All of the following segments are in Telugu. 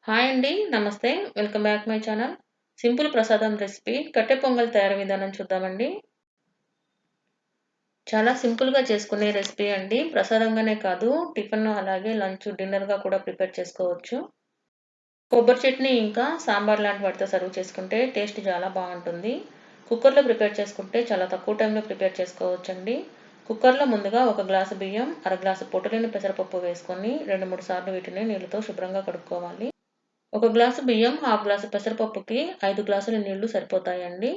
హాయ్ అండి. నమస్తే. Welcome back my channel. Simple ప్రసాదం రెసిపీ కట్టె పొంగల్ తయారీ విధానం చూద్దామండి. చాలా సింపుల్‌గా చేసుకునే రెసిపీ అండి. ప్రసాదంగానే కాదు టిఫిన్ అలాగే లంచ్, డిన్నర్‌గా కూడా ప్రిపేర్ చేసుకోవచ్చు. కొబ్బరి చట్నీ ఇంకా సాంబార్ లాంటి వాటితో సర్వ్ చేసుకుంటే టేస్ట్ చాలా బాగుంటుంది. కుక్కర్‌లో ప్రిపేర్ చేసుకుంటే చాలా తక్కువ టైంలో ప్రిపేర్ చేసుకోవచ్చండి. కుక్కర్‌లో ముందుగా ఒక గ్లాసు బియ్యం, అర గ్లాసు పొట్టులేని పెసరపప్పు వేసుకొని 2, 3 సార్లు వీటిని నీళ్ళతో శుభ్రంగా కడుక్కోవాలి. ఒక గ్లాసు బియ్యం, హాఫ్ గ్లాసు పెసరపప్పుకి 5 గ్లాసుల నీళ్లు సరిపోతాయండి.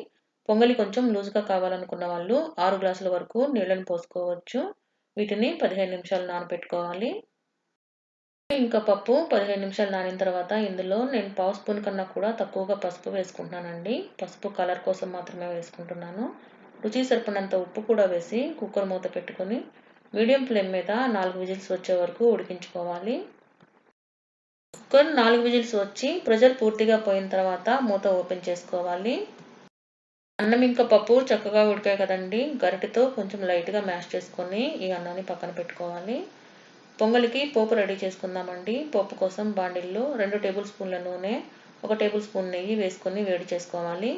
పొంగలి కొంచెం లూజ్‌గా కావాలనుకున్న వాళ్ళు 6 గ్లాసుల వరకు నీళ్ళని పోసుకోవచ్చు. వీటిని 15 నిమిషాలు నానబెట్టుకోవాలి. ఇంకా పప్పు 15 నిమిషాలు నానిన తర్వాత ఇందులో నేను పావు స్పూన్ కన్నా కూడా తక్కువగా పసుపు వేసుకుంటున్నానండి. పసుపు కలర్ కోసం మాత్రమే వేసుకుంటున్నాను. రుచికి సరిపడినంత ఉప్పు కూడా వేసి కుక్కర్ మూత పెట్టుకొని మీడియం ఫ్లేమ్ మీద 4 విజిల్స్ వచ్చే వరకు ఉడికించుకోవాలి. కుక్కర్ 4 విజిల్స్ వచ్చి ప్రెషర్ పూర్తిగా పోయిన తర్వాత మూత ఓపెన్ చేసుకోవాలి. అన్నం ఇంకా పప్పు చక్కగా ఉడికాయి కదండి. గరిటెతో కొంచెం లైట్గా మ్యాష్ చేసుకొని ఈ అన్నాన్ని పక్కన పెట్టుకోవాలి. పొంగలికి పోపు రెడీ చేసుకుందామండి. పోపు కోసం బాండిల్లో 2 టేబుల్ స్పూన్ల నూనె, 1 టేబుల్ స్పూన్ నెయ్యి వేసుకొని వేడి చేసుకోవాలి.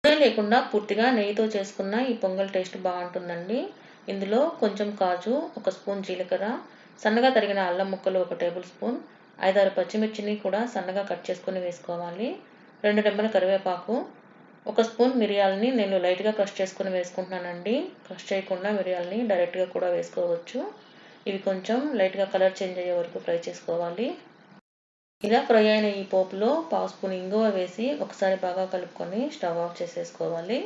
నూనె లేకుండా పూర్తిగా నెయ్యితో చేసుకున్న ఈ పొంగల్ టేస్ట్ బాగుంటుందండి. ఇందులో కొంచెం కాజు, 1 స్పూన్ జీలకర్ర, సన్నగా తరిగిన అల్లం ముక్కలు 1 టేబుల్ స్పూన్, 5-6 పచ్చిమిర్చిని కూడా సన్నగా కట్ చేసుకొని వేసుకోవాలి. 2 రెమ్మల కరివేపాకు, 1 స్పూన్ మిరియాలని నేను లైట్గా క్రష్ చేసుకొని వేసుకుంటున్నానండి. క్రష్ చేయకుండా మిరియాలని డైరెక్ట్గా కూడా వేసుకోవచ్చు. ఇవి కొంచెం లైట్గా కలర్ చేంజ్ అయ్యే వరకు ఫ్రై చేసుకోవాలి. ఇలా ఫ్రై అయిన ఈ పోపులో పావు స్పూన్ ఇంగువ వేసి ఒకసారి బాగా కలుపుకొని స్టవ్ ఆఫ్ చేసేసుకోవాలి.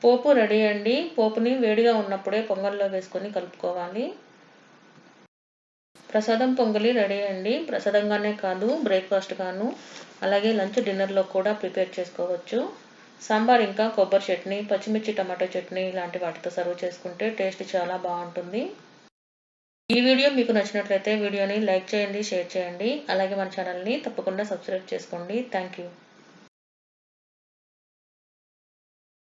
పోపు రెడీ అండి. పోపుని వేడిగా ఉన్నప్పుడే పొంగల్లో వేసుకొని కలుపుకోవాలి. ప్రసాదం పొంగలి రెడీ అండి. ప్రసాదంగానే కాదు బ్రేక్ఫాస్ట్ గాను అలాగే లంచ్, డిన్నర్లో కూడా ప్రిపేర్ చేసుకోవచ్చు. సాంబార్ ఇంకా కొబ్బరి చట్నీ, పచ్చిమిర్చి టమాటో చట్నీ ఇలాంటి వాటితో సర్వ్ చేసుకుంటే టేస్ట్ చాలా బాగుంటుంది. ఈ వీడియో మీకు నచ్చినట్లయితే వీడియోని లైక్ చేయండి, షేర్ చేయండి. అలాగే మన ఛానల్ని తప్పకుండా సబ్స్క్రైబ్ చేసుకోండి. Thank you.